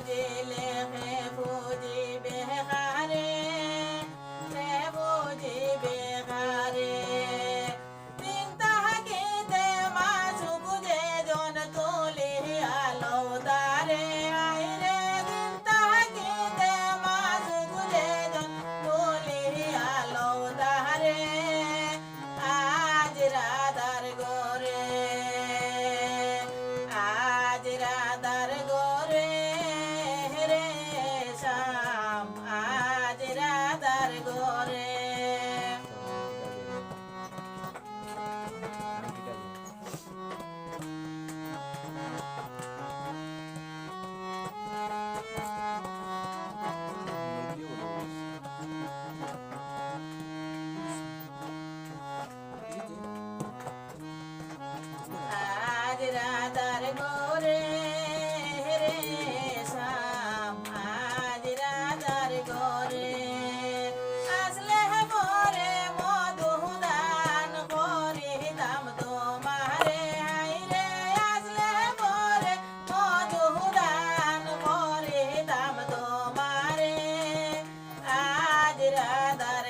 বুঝিলে হে বুঝিবে হারে হে বুঝিবে হারে দিন তাহাকিতে মাসুক যে জন তুলিয়া লৌদারে আইরে দিন তাহাকিতে মাসুক যে জন তুলিয়া লৌদারে আজ রাধার গোরে আজ রাধার গোরে রে শ্যাম আজ রাধার গোরে আজ রাধার গোরে রে শ্যাম আজ রাধার গোরে আসলে পরে মধুদান করিতাম তোমারে হাইরে আসলে পরে মধুদান করিতাম তোমারে আজ রাধার